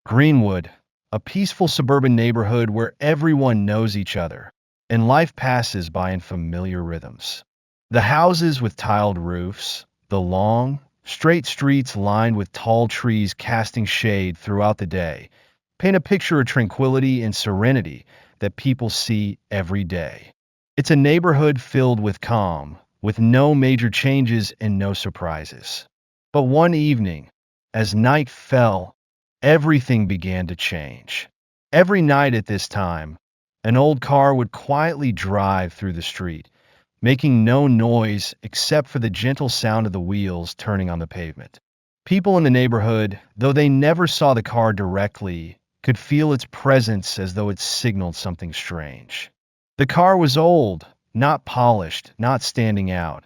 Greenwood, a peaceful suburban neighborhood where everyone knows each other, and life passes by in familiar rhythms. The houses with tiled roofs, the long, straight streets lined with tall trees casting shade throughout the day, paint a picture of tranquility and serenity that people see every day. It's a neighborhood filled with calm, with no major changes and no surprises. But one evening, as night fell, everything began to change. Every night at this time, an old car would quietly drive through the street, making no noise except for the gentle sound of the wheels turning on the pavement. People in the neighborhood, though they never saw the car directly, could feel its presence as though it signaled something strange. The car was old, not polished, not standing out,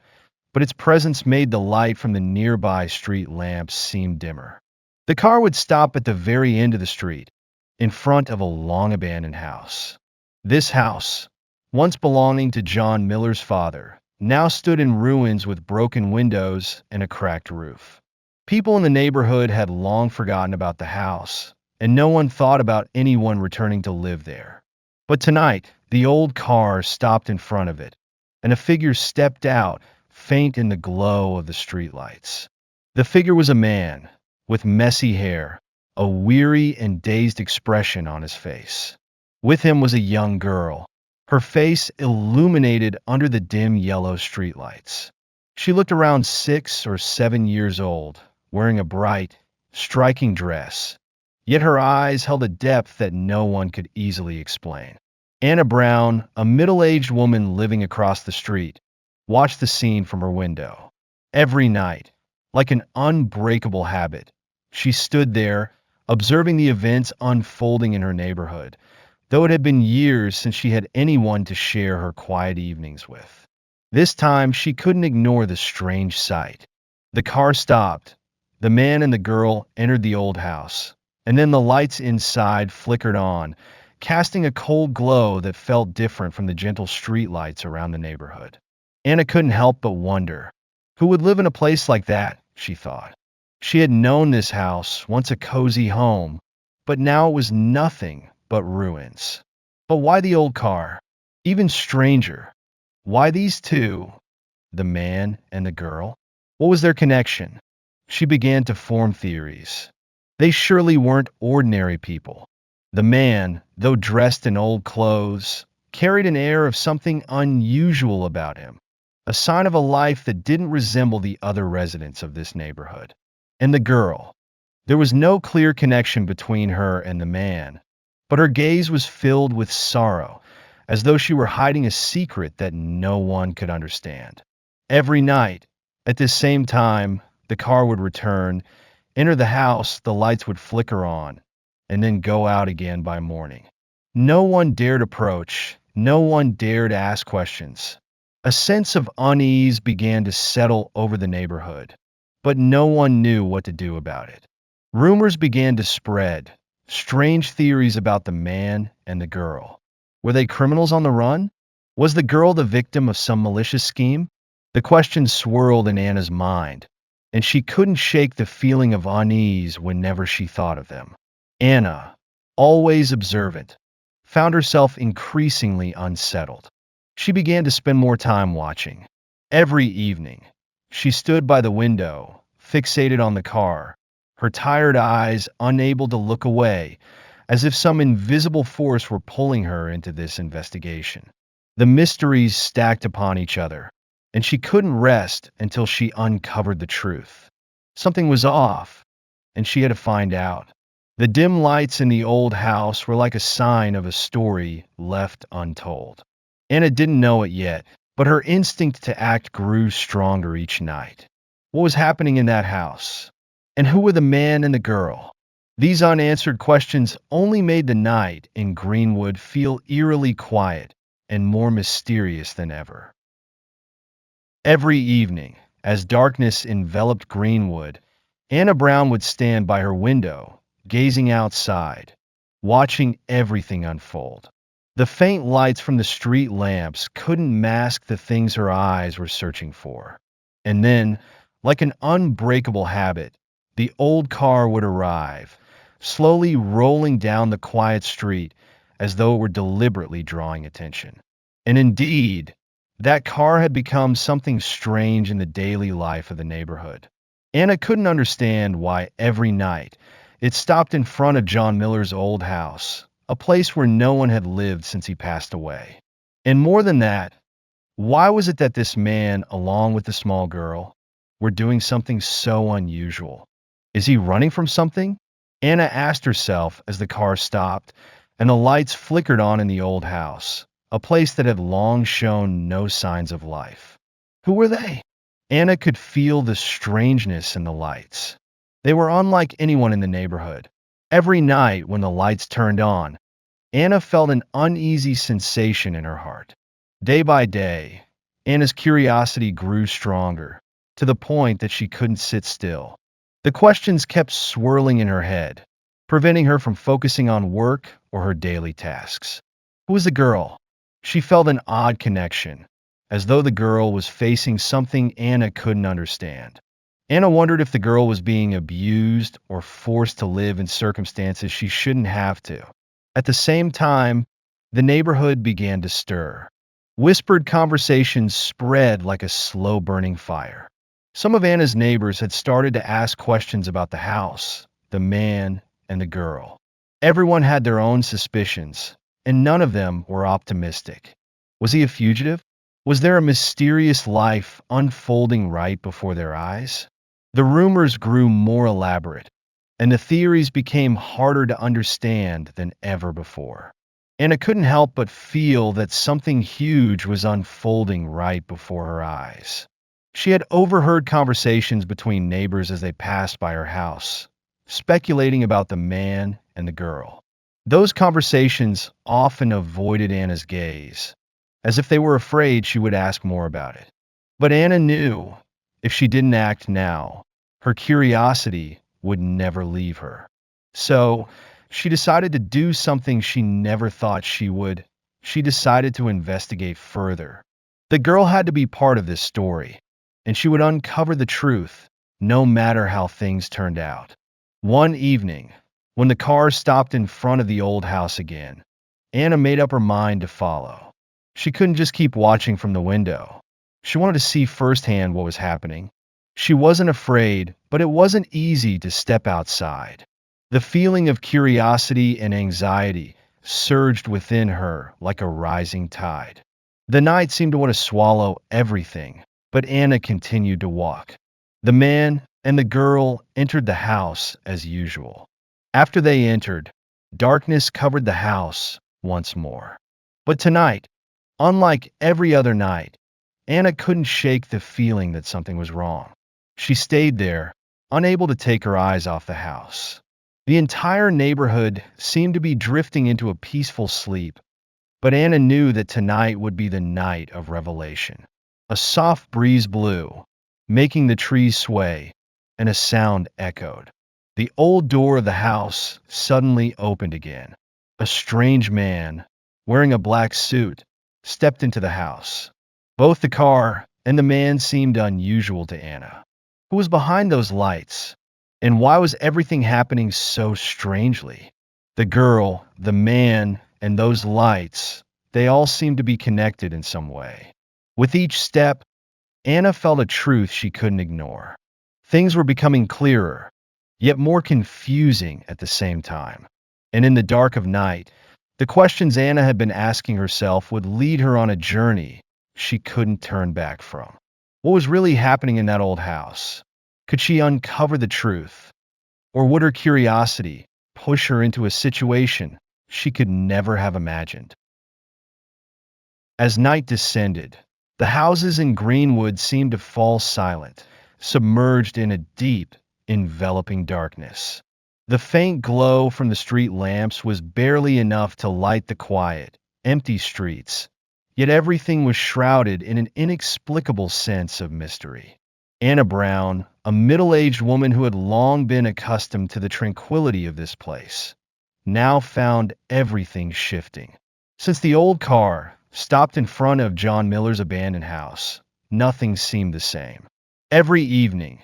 but its presence made the light from the nearby street lamps seem dimmer. The car would stop at the very end of the street, in front of a long abandoned house. This house, once belonging to John Miller's father, now stood in ruins with broken windows and a cracked roof. People in the neighborhood had long forgotten about the house, and no one thought about anyone returning to live there. But tonight, the old car stopped in front of it, and a figure stepped out, faint in the glow of the streetlights. The figure was a man, with messy hair, a weary and dazed expression on his face. With him was a young girl, her face illuminated under the dim yellow streetlights. She looked around 6 or 7 years old, wearing a bright, striking dress, yet her eyes held a depth that no one could easily explain. Anna Brown, a middle-aged woman living across the street, watched the scene from her window. Every night, like an unbreakable habit, she stood there, observing the events unfolding in her neighborhood, though it had been years since she had anyone to share her quiet evenings with. This time, she couldn't ignore the strange sight. The car stopped. The man and the girl entered the old house, and then the lights inside flickered on, casting a cold glow that felt different from the gentle streetlights around the neighborhood. Anna couldn't help but wonder, who would live in a place like that, she thought. She had known this house, once a cozy home, but now it was nothing but ruins. But why the old car? Even stranger, why these two? The man and the girl? What was their connection? She began to form theories. They surely weren't ordinary people. The man, though dressed in old clothes, carried an air of something unusual about him, a sign of a life that didn't resemble the other residents of this neighborhood. And the girl. There was no clear connection between her and the man, but her gaze was filled with sorrow, as though she were hiding a secret that no one could understand. Every night, at this same time, the car would return, enter the house, the lights would flicker on, and then go out again by morning. No one dared approach, no one dared ask questions. A sense of unease began to settle over the neighborhood, but no one knew what to do about it. Rumors began to spread, strange theories about the man and the girl. Were they criminals on the run? Was the girl the victim of some malicious scheme? The questions swirled in Anna's mind, and she couldn't shake the feeling of unease whenever she thought of them. Anna, always observant, found herself increasingly unsettled. She began to spend more time watching. Every evening, she stood by the window, fixated on the car, her tired eyes unable to look away, as if some invisible force were pulling her into this investigation. The mysteries stacked upon each other, and she couldn't rest until she uncovered the truth. Something was off, and she had to find out. The dim lights in the old house were like a sign of a story left untold. Anna didn't know it yet, but her instinct to act grew stronger each night. What was happening in that house? And who were the man and the girl? These unanswered questions only made the night in Greenwood feel eerily quiet and more mysterious than ever. Every evening, as darkness enveloped Greenwood, Anna Brown would stand by her window, gazing outside, watching everything unfold. The faint lights from the street lamps couldn't mask the things her eyes were searching for. And then, like an unbreakable habit, the old car would arrive, slowly rolling down the quiet street as though it were deliberately drawing attention. And indeed, that car had become something strange in the daily life of the neighborhood. Anna couldn't understand why every night it stopped in front of John Miller's old house, a place where no one had lived since he passed away. And more than that, why was it that this man, along with the small girl, were doing something so unusual? Is he running from something? Anna asked herself as the car stopped and the lights flickered on in the old house, a place that had long shown no signs of life. Who were they? Anna could feel the strangeness in the lights. They were unlike anyone in the neighborhood. Every night when the lights turned on, Anna felt an uneasy sensation in her heart. Day by day, Anna's curiosity grew stronger, to the point that she couldn't sit still. The questions kept swirling in her head, preventing her from focusing on work or her daily tasks. Who was the girl? She felt an odd connection, as though the girl was facing something Anna couldn't understand. Anna wondered if the girl was being abused or forced to live in circumstances she shouldn't have to. At the same time, the neighborhood began to stir. Whispered conversations spread like a slow-burning fire. Some of Anna's neighbors had started to ask questions about the house, the man, and the girl. Everyone had their own suspicions, and none of them were optimistic. Was he a fugitive? Was there a mysterious life unfolding right before their eyes? The rumors grew more elaborate, and the theories became harder to understand than ever before. Anna couldn't help but feel that something huge was unfolding right before her eyes. She had overheard conversations between neighbors as they passed by her house, speculating about the man and the girl. Those conversations often avoided Anna's gaze, as if they were afraid she would ask more about it. But Anna knew if she didn't act now, her curiosity would never leave her. So, she decided to do something she never thought she would. She decided to investigate further. The girl had to be part of this story, and she would uncover the truth, no matter how things turned out. One evening, when the car stopped in front of the old house again, Anna made up her mind to follow. She couldn't just keep watching from the window. She wanted to see firsthand what was happening. She wasn't afraid, but it wasn't easy to step outside. The feeling of curiosity and anxiety surged within her like a rising tide. The night seemed to want to swallow everything, but Anna continued to walk. The man and the girl entered the house as usual. After they entered, darkness covered the house once more. But tonight, unlike every other night, Anna couldn't shake the feeling that something was wrong. She stayed there, unable to take her eyes off the house. The entire neighborhood seemed to be drifting into a peaceful sleep, but Anna knew that tonight would be the night of revelation. A soft breeze blew, making the trees sway, and a sound echoed. The old door of the house suddenly opened again. A strange man, wearing a black suit, stepped into the house. Both the car and the man seemed unusual to Anna. Who was behind those lights? And why was everything happening so strangely? The girl, the man, and those lights, they all seemed to be connected in some way. With each step, Anna felt a truth she couldn't ignore. Things were becoming clearer, yet more confusing at the same time. And in the dark of night, the questions Anna had been asking herself would lead her on a journey she couldn't turn back from. What was really happening in that old house? Could she uncover the truth? Or would her curiosity push her into a situation she could never have imagined? As night descended, the houses in Greenwood seemed to fall silent, submerged in a deep, enveloping darkness. The faint glow from the street lamps was barely enough to light the quiet, empty streets, yet everything was shrouded in an inexplicable sense of mystery. Anna Brown, a middle-aged woman who had long been accustomed to the tranquility of this place, now found everything shifting. Since the old car stopped in front of John Miller's abandoned house, nothing seemed the same. Every evening,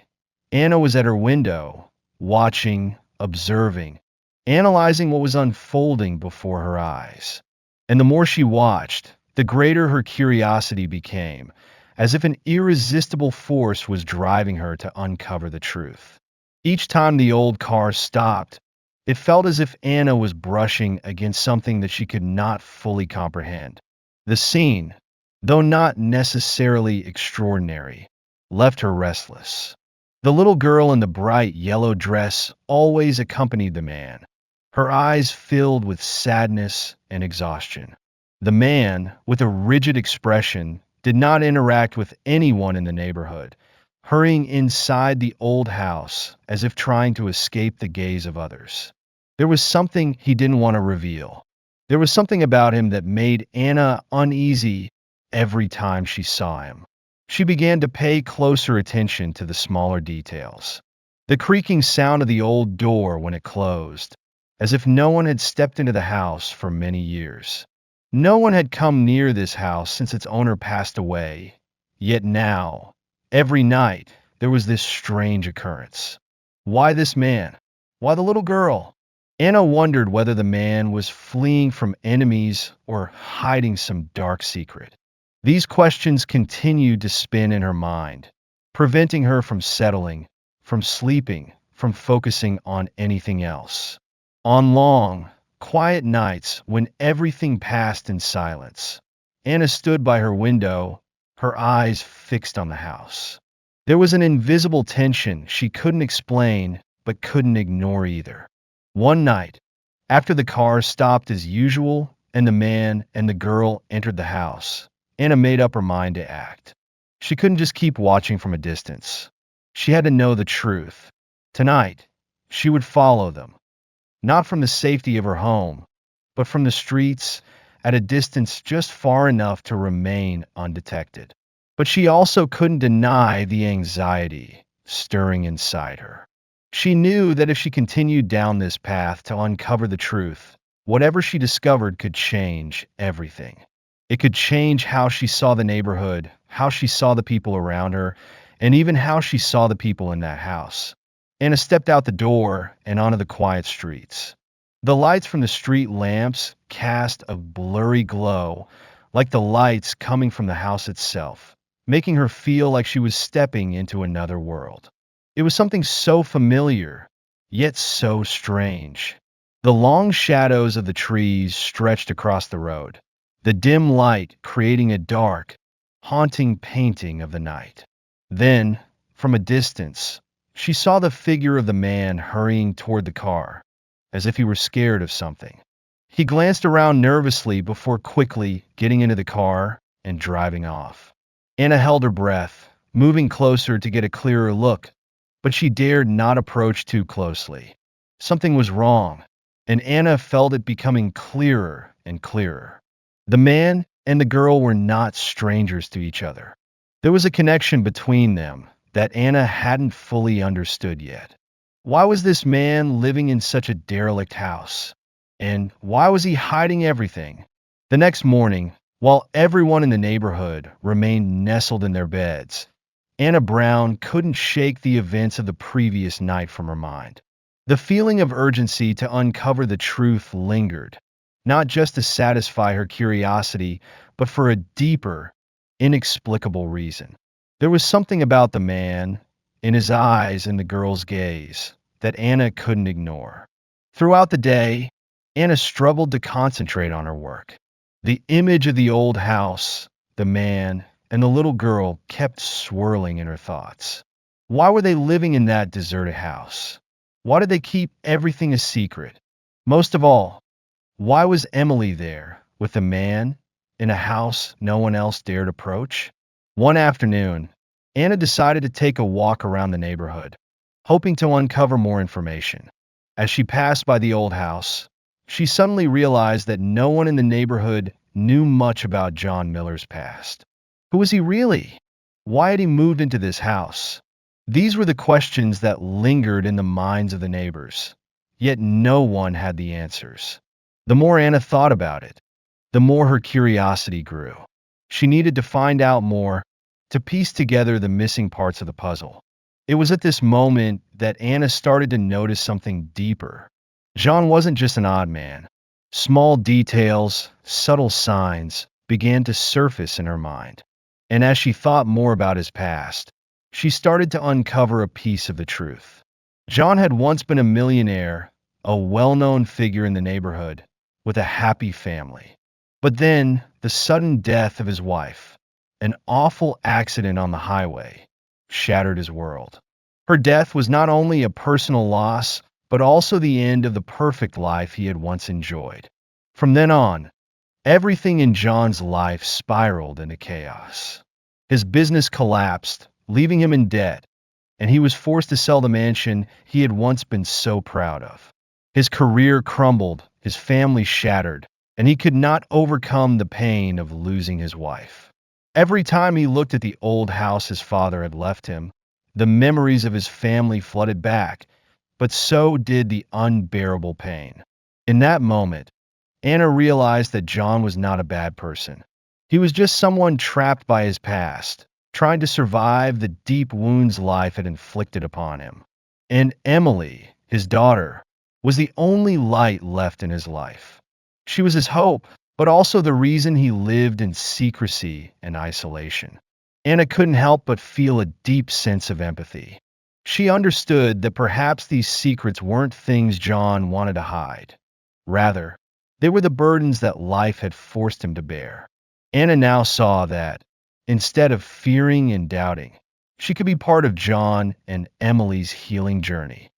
Anna was at her window, watching, observing, analyzing what was unfolding before her eyes. And the more she watched, the greater her curiosity became, as if an irresistible force was driving her to uncover the truth. Each time the old car stopped, it felt as if Anna was brushing against something that she could not fully comprehend. The scene, though not necessarily extraordinary, left her restless. The little girl in the bright yellow dress always accompanied the man, her eyes filled with sadness and exhaustion. The man, with a rigid expression, did not interact with anyone in the neighborhood, hurrying inside the old house as if trying to escape the gaze of others. There was something he didn't want to reveal. There was something about him that made Anna uneasy every time she saw him. She began to pay closer attention to the smaller details. The creaking sound of the old door when it closed, as if no one had stepped into the house for many years. No one had come near this house since its owner passed away, yet now, every night, there was this strange occurrence. Why this man? Why the little girl? Anna wondered whether the man was fleeing from enemies or hiding some dark secret. These questions continued to spin in her mind, preventing her from settling, from sleeping, from focusing on anything else. On long, quiet nights when everything passed in silence, Anna stood by her window, her eyes fixed on the house. There was an invisible tension she couldn't explain but couldn't ignore either. One night, after the car stopped as usual and the man and the girl entered the house, Anna made up her mind to act. She couldn't just keep watching from a distance. She had to know the truth. Tonight, she would follow them, not from the safety of her home, but from the streets at a distance just far enough to remain undetected. But she also couldn't deny the anxiety stirring inside her. She knew that if she continued down this path to uncover the truth, whatever she discovered could change everything. It could change how she saw the neighborhood, how she saw the people around her, and even how she saw the people in that house. Anna stepped out the door and onto the quiet streets. The lights from the street lamps cast a blurry glow, like the lights coming from the house itself, making her feel like she was stepping into another world. It was something so familiar, yet so strange. The long shadows of the trees stretched across the road, the dim light creating a dark, haunting painting of the night. Then, from a distance, she saw the figure of the man hurrying toward the car, as if he were scared of something. He glanced around nervously before quickly getting into the car and driving off. Anna held her breath, moving closer to get a clearer look, but she dared not approach too closely. Something was wrong, and Anna felt it becoming clearer and clearer. The man and the girl were not strangers to each other. There was a connection between them that Anna hadn't fully understood yet. Why was this man living in such a derelict house? And why was he hiding everything? The next morning, while everyone in the neighborhood remained nestled in their beds, Anna Brown couldn't shake the events of the previous night from her mind. The feeling of urgency to uncover the truth lingered, not just to satisfy her curiosity, but for a deeper, inexplicable reason. There was something about the man, in his eyes and the girl's gaze, that Anna couldn't ignore. Throughout the day, Anna struggled to concentrate on her work. The image of the old house, the man, and the little girl kept swirling in her thoughts. Why were they living in that deserted house? Why did they keep everything a secret? Most of all, why was Emily there with a man in a house no one else dared approach? One afternoon, Anna decided to take a walk around the neighborhood, hoping to uncover more information. As she passed by the old house, she suddenly realized that no one in the neighborhood knew much about John Miller's past. Who was he really? Why had he moved into this house? These were the questions that lingered in the minds of the neighbors, yet no one had the answers. The more Anna thought about it, the more her curiosity grew. She needed to find out more, to piece together the missing parts of the puzzle. It was at this moment that Anna started to notice something deeper, John wasn't just an odd man. Small details, subtle signs began to surface in her mind. And as she thought more about his past, she started to uncover a piece of the truth. John had once been a millionaire, a well-known figure in the neighborhood, with a happy family. But then, the sudden death of his wife, an awful accident on the highway, shattered his world. Her death was not only a personal loss, but also the end of the perfect life he had once enjoyed. From then on, everything in John's life spiraled into chaos. His business collapsed, leaving him in debt, and he was forced to sell the mansion he had once been so proud of. His career crumbled, his family shattered, and he could not overcome the pain of losing his wife. Every time he looked at the old house his father had left him, the memories of his family flooded back, but so did the unbearable pain. In that moment, Anna realized that John was not a bad person. He was just someone trapped by his past, trying to survive the deep wounds life had inflicted upon him. And Emily, his daughter, was the only light left in his life. She was his hope, but also the reason he lived in secrecy and isolation. Anna couldn't help but feel a deep sense of empathy. She understood that perhaps these secrets weren't things John wanted to hide. Rather, they were the burdens that life had forced him to bear. Anna now saw that, instead of fearing and doubting, she could be part of John and Emily's healing journey.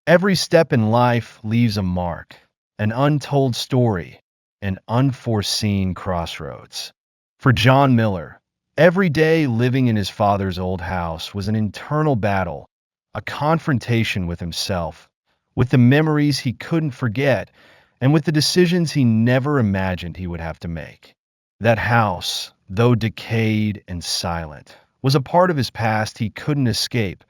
Every step in life leaves a mark, an untold story, an unforeseen crossroads. For John Miller, every day living in his father's old house was an internal battle, a confrontation with himself, with the memories he couldn't forget, and with the decisions he never imagined he would have to make. That house, though decayed and silent, was a part of his past he couldn't escape,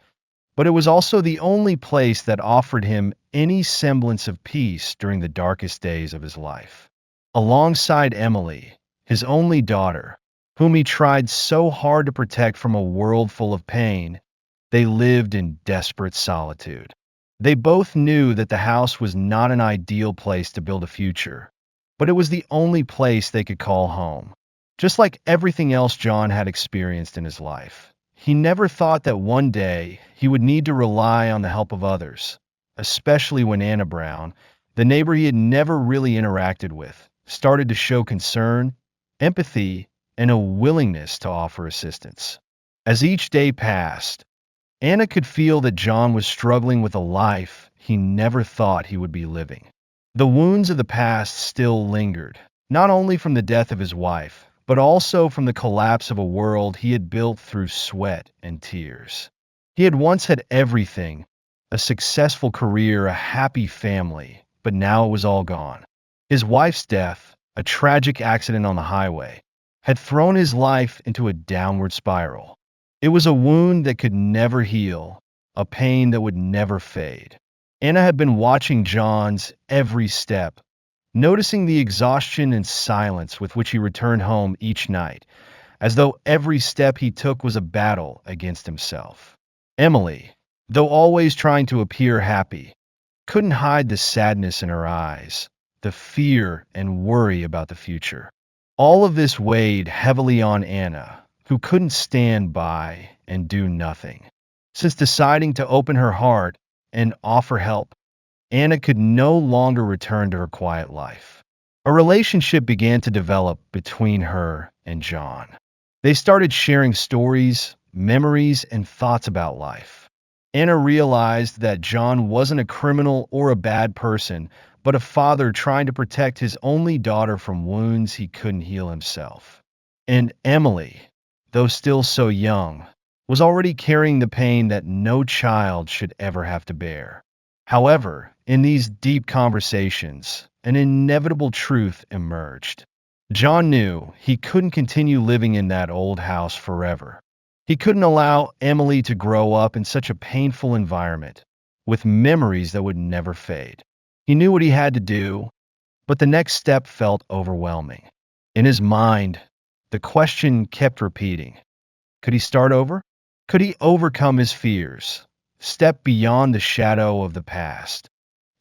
but it was also the only place that offered him any semblance of peace during the darkest days of his life. Alongside Emily, his only daughter, whom he tried so hard to protect from a world full of pain, they lived in desperate solitude. They both knew that the house was not an ideal place to build a future, but it was the only place they could call home. Just like everything else John had experienced in his life, he never thought that one day he would need to rely on the help of others, especially when Anna Brown, the neighbor he had never really interacted with, started to show concern, empathy, and a willingness to offer assistance. As each day passed, Anna could feel that John was struggling with a life he never thought he would be living. The wounds of the past still lingered, not only from the death of his wife, but also from the collapse of a world he had built through sweat and tears. He had once had everything, a successful career, a happy family, but now it was all gone. His wife's death, a tragic accident on the highway, had thrown his life into a downward spiral. It was a wound that could never heal, a pain that would never fade. Anna had been watching John's every step, noticing the exhaustion and silence with which he returned home each night, as though every step he took was a battle against himself. Emily, though always trying to appear happy, couldn't hide the sadness in her eyes, the fear and worry about the future. All of this weighed heavily on Anna, who couldn't stand by and do nothing. Since deciding to open her heart and offer help, Anna could no longer return to her quiet life. A relationship began to develop between her and John. They started sharing stories, memories, and thoughts about life. Anna realized that John wasn't a criminal or a bad person, but a father trying to protect his only daughter from wounds he couldn't heal himself. And Emily, though still so young, was already carrying the pain that no child should ever have to bear. However, in these deep conversations, an inevitable truth emerged. John knew he couldn't continue living in that old house forever. He couldn't allow Emily to grow up in such a painful environment, with memories that would never fade. He knew what he had to do, but the next step felt overwhelming. In his mind, the question kept repeating. Could he start over? Could he overcome his fears, step beyond the shadow of the past,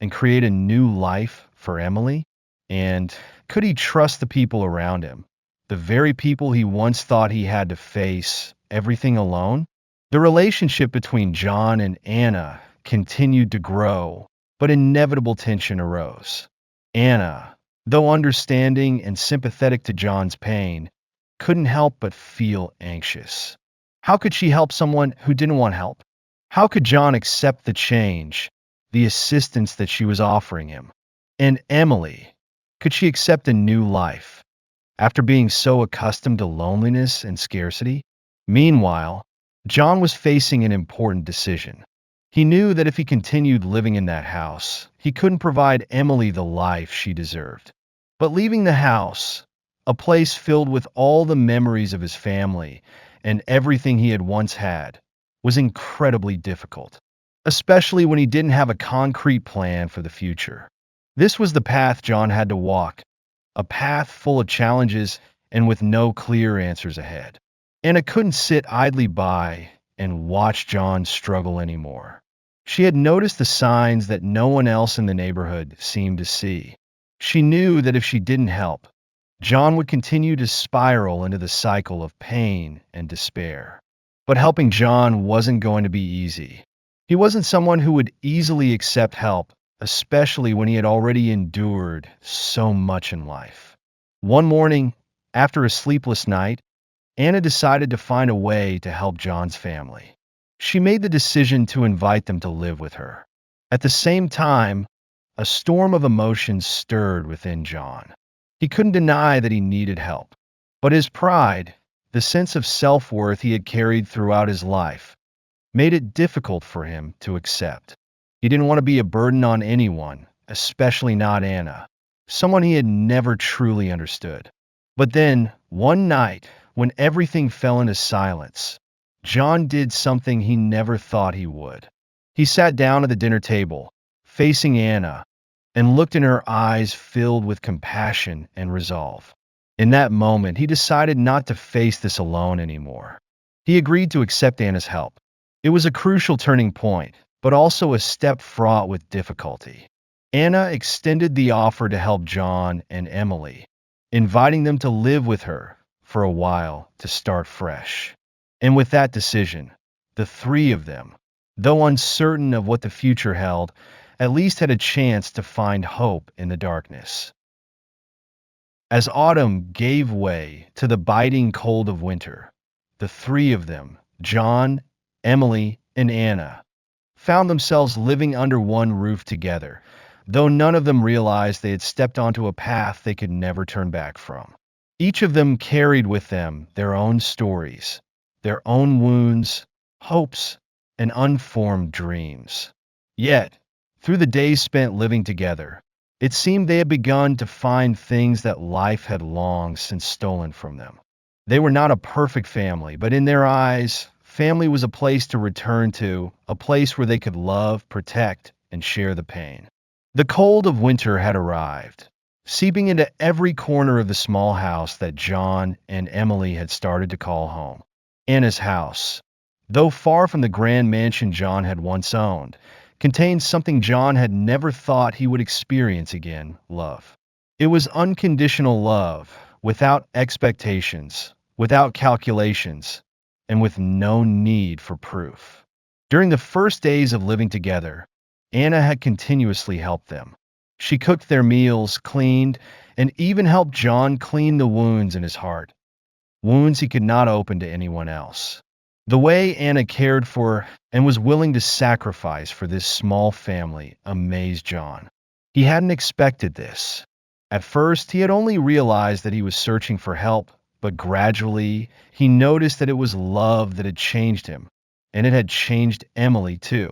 and create a new life for Emily? And could he trust the people around him, the very people he once thought he had to face everything alone? The relationship between John and Anna continued to grow, but inevitable tension arose. Anna, though understanding and sympathetic to John's pain, couldn't help but feel anxious. How could she help someone who didn't want help? How could John accept the change, the assistance that she was offering him? And Emily, could she accept a new life after being so accustomed to loneliness and scarcity? Meanwhile, John was facing an important decision. He knew that if he continued living in that house, he couldn't provide Emily the life she deserved. But leaving the house, a place filled with all the memories of his family and everything he had once had, was incredibly difficult, especially when he didn't have a concrete plan for the future. This was the path John had to walk, a path full of challenges and with no clear answers ahead. Anna couldn't sit idly by and watch John struggle anymore. She had noticed the signs that no one else in the neighborhood seemed to see. She knew that if she didn't help, John would continue to spiral into the cycle of pain and despair. But helping John wasn't going to be easy. He wasn't someone who would easily accept help, especially when he had already endured so much in life. One morning, after a sleepless night, Anna decided to find a way to help John's family. She made the decision to invite them to live with her. At the same time, a storm of emotions stirred within John. He couldn't deny that he needed help, but his pride, the sense of self-worth he had carried throughout his life, made it difficult for him to accept. He didn't want to be a burden on anyone, especially not Anna, someone he had never truly understood. But then, one night, when everything fell into silence, John did something he never thought he would. He sat down at the dinner table, facing Anna, and looked in her eyes filled with compassion and resolve. In that moment, he decided not to face this alone anymore. He agreed to accept Anna's help. It was a crucial turning point, but also a step fraught with difficulty. Anna extended the offer to help John and Emily, inviting them to live with her for a while to start fresh. And with that decision, the three of them, though uncertain of what the future held, at least had a chance to find hope in the darkness. As autumn gave way to the biting cold of winter, the three of them, John, Emily, and Anna, found themselves living under one roof together, though none of them realized they had stepped onto a path they could never turn back from. Each of them carried with them their own stories, their own wounds, hopes, and unformed dreams. Yet, through the days spent living together, it seemed they had begun to find things that life had long since stolen from them. They were not a perfect family, but in their eyes, family was a place to return to, a place where they could love, protect, and share the pain. The cold of winter had arrived, seeping into every corner of the small house that John and Emily had started to call home. Anna's house, though far from the grand mansion John had once owned, contained something John had never thought he would experience again: love. It was unconditional love, without expectations, without calculations, and with no need for proof. During the first days of living together, Anna had continuously helped them. She cooked their meals, cleaned, and even helped John clean the wounds in his heart, wounds he could not open to anyone else. The way Anna cared for and was willing to sacrifice for this small family amazed John. He hadn't expected this. At first, he had only realized that he was searching for help, but gradually, he noticed that it was love that had changed him, and it had changed Emily too.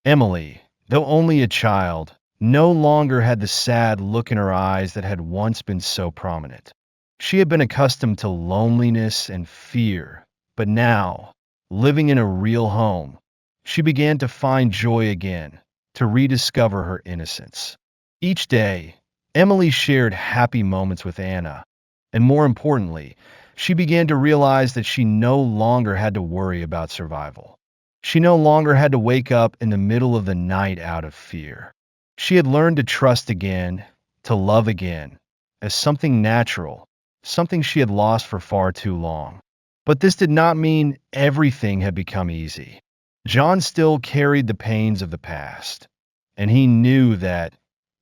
Emily, though only a child, no longer had the sad look in her eyes that had once been so prominent. She had been accustomed to loneliness and fear, but now, living in a real home, she began to find joy again, to rediscover her innocence. Each day, Emily shared happy moments with Anna, and more importantly, she began to realize that she no longer had to worry about survival. She no longer had to wake up in the middle of the night out of fear. She had learned to trust again, to love again, as something natural, something she had lost for far too long. But this did not mean everything had become easy. John still carried the pains of the past, and he knew that,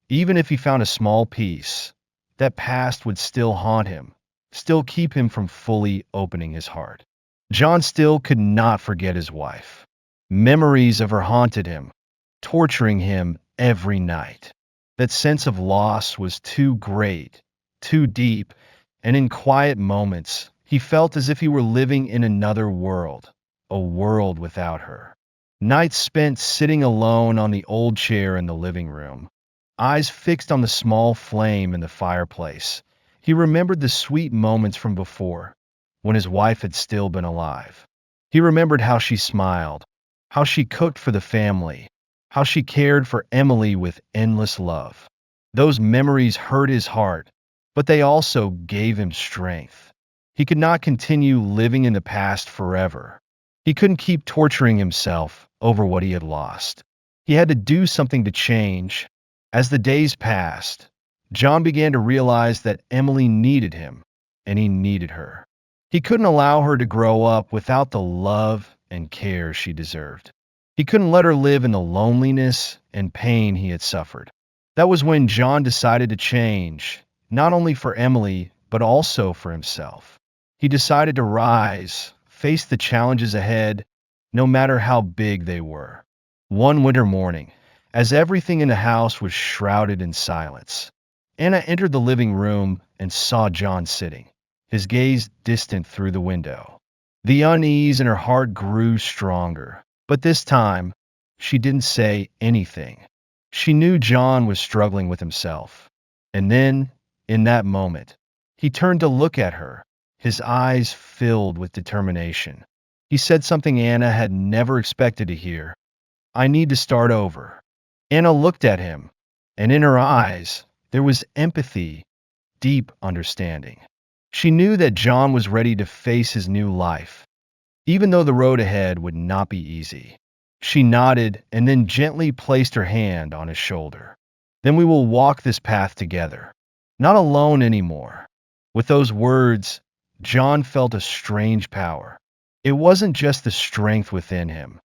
even if he found a small peace, that past would still haunt him, still keep him from fully opening his heart. John still could not forget his wife. Memories of her haunted him, torturing him every night. That sense of loss was too great, too deep, and in quiet moments, he felt as if he were living in another world, a world without her. Nights spent sitting alone on the old chair in the living room, eyes fixed on the small flame in the fireplace. He remembered the sweet moments from before, when his wife had still been alive. He remembered how she smiled, how she cooked for the family, how she cared for Emily with endless love. Those memories hurt his heart, but they also gave him strength. He could not continue living in the past forever. He couldn't keep torturing himself over what he had lost. He had to do something to change. As the days passed, John began to realize that Emily needed him, and he needed her. He couldn't allow her to grow up without the love and care she deserved. He couldn't let her live in the loneliness and pain he had suffered. That was when John decided to change, not only for Emily, but also for himself. He decided to rise, face the challenges ahead, no matter how big they were. One winter morning, as everything in the house was shrouded in silence, Anna entered the living room and saw John sitting, his gaze distant through the window. The unease in her heart grew stronger, but this time, she didn't say anything. She knew John was struggling with himself. And then, in that moment, he turned to look at her, his eyes filled with determination. He said something Anna had never expected to hear. "I need to start over." Anna looked at him, and in her eyes, there was empathy, deep understanding. She knew that John was ready to face his new life, even though the road ahead would not be easy. She nodded and then gently placed her hand on his shoulder. "Then we will walk this path together, not alone anymore." With those words, John felt a strange power. It wasn't just the strength within him.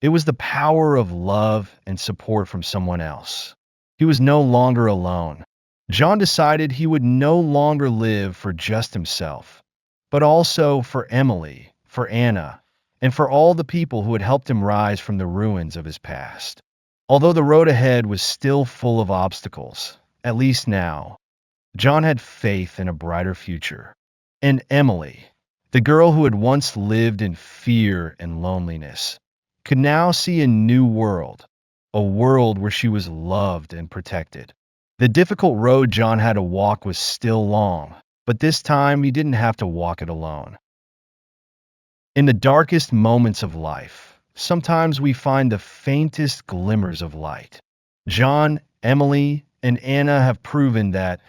It was the power of love and support from someone else. He was no longer alone. John decided he would no longer live for just himself, but also for Emily, for Anna, and for all the people who had helped him rise from the ruins of his past. Although the road ahead was still full of obstacles, at least now, John had faith in a brighter future. And Emily, the girl who had once lived in fear and loneliness, could now see a new world, a world where she was loved and protected. The difficult road John had to walk was still long, but this time he didn't have to walk it alone. In the darkest moments of life, sometimes we find the faintest glimmers of light. John, Emily, and Anna have proven that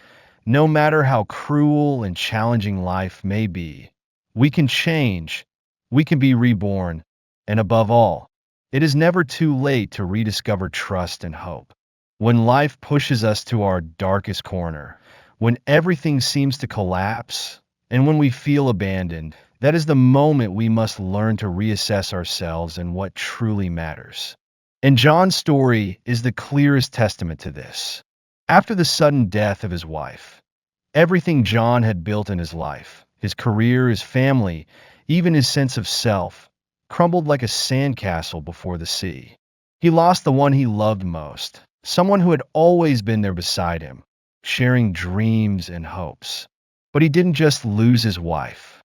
no matter how cruel and challenging life may be, we can change, we can be reborn, and above all, it is never too late to rediscover trust and hope. When life pushes us to our darkest corner, when everything seems to collapse, and when we feel abandoned, that is the moment we must learn to reassess ourselves and what truly matters. And John's story is the clearest testament to this. After the sudden death of his wife, everything John had built in his life, his career, his family, even his sense of self, crumbled like a sandcastle before the sea. He lost the one he loved most, someone who had always been there beside him, sharing dreams and hopes. But he didn't just lose his wife.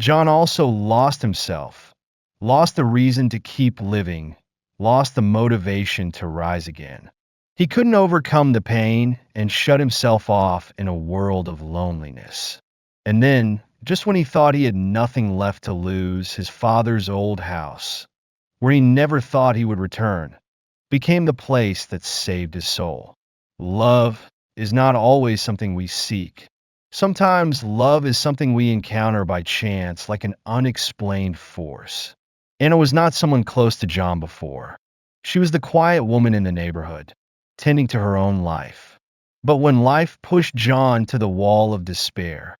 John also lost himself, lost the reason to keep living, lost the motivation to rise again. He couldn't overcome the pain and shut himself off in a world of loneliness. And then, just when he thought he had nothing left to lose, his father's old house, where he never thought he would return, became the place that saved his soul. Love is not always something we seek. Sometimes love is something we encounter by chance, like an unexplained force. Anna was not someone close to John before. She was the quiet woman in the neighborhood, tending to her own life. But when life pushed John to the wall of despair,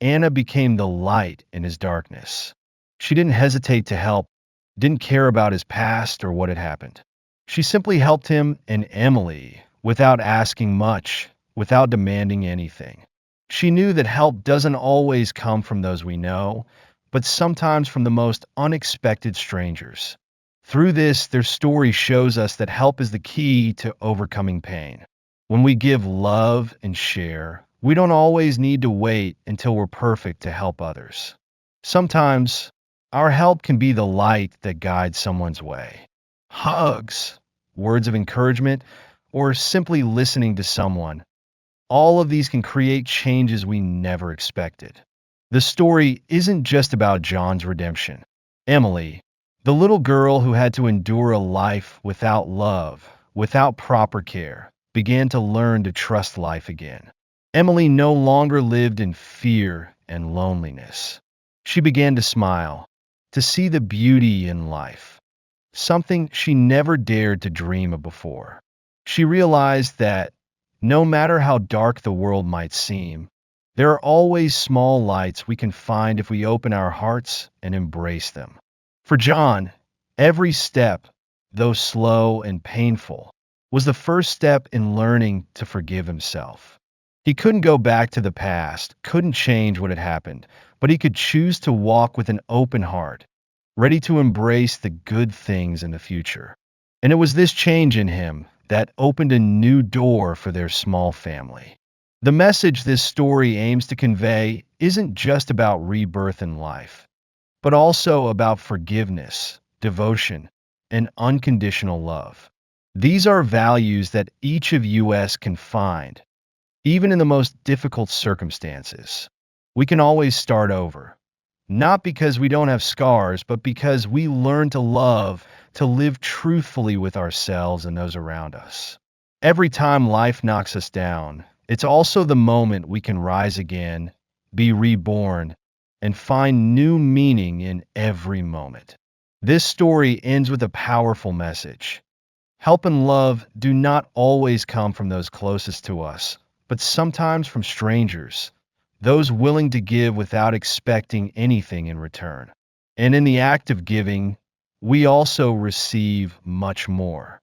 Anna became the light in his darkness. She didn't hesitate to help, didn't care about his past or what had happened. She simply helped him and Emily without asking much, without demanding anything. She knew that help doesn't always come from those we know, but sometimes from the most unexpected strangers. Through this, their story shows us that help is the key to overcoming pain. When we give love and share, we don't always need to wait until we're perfect to help others. Sometimes, our help can be the light that guides someone's way. Hugs, words of encouragement, or simply listening to someone, all of these can create changes we never expected. The story isn't just about John's redemption. Emily, the little girl who had to endure a life without love, without proper care, began to learn to trust life again. Emily no longer lived in fear and loneliness. She began to smile, to see the beauty in life, something she never dared to dream of before. She realized that no matter how dark the world might seem, there are always small lights we can find if we open our hearts and embrace them. For John, every step, though slow and painful, was the first step in learning to forgive himself. He couldn't go back to the past, couldn't change what had happened, but he could choose to walk with an open heart, ready to embrace the good things in the future. And it was this change in him that opened a new door for their small family. The message this story aims to convey isn't just about rebirth in life, but also about forgiveness, devotion, and unconditional love. These are values that each of us can find, even in the most difficult circumstances. We can always start over, not because we don't have scars, but because we learn to love, to live truthfully with ourselves and those around us. Every time life knocks us down, it's also the moment we can rise again, be reborn, and find new meaning in every moment. This story ends with a powerful message. Help and love do not always come from those closest to us, but sometimes from strangers, those willing to give without expecting anything in return. And in the act of giving, we also receive much more.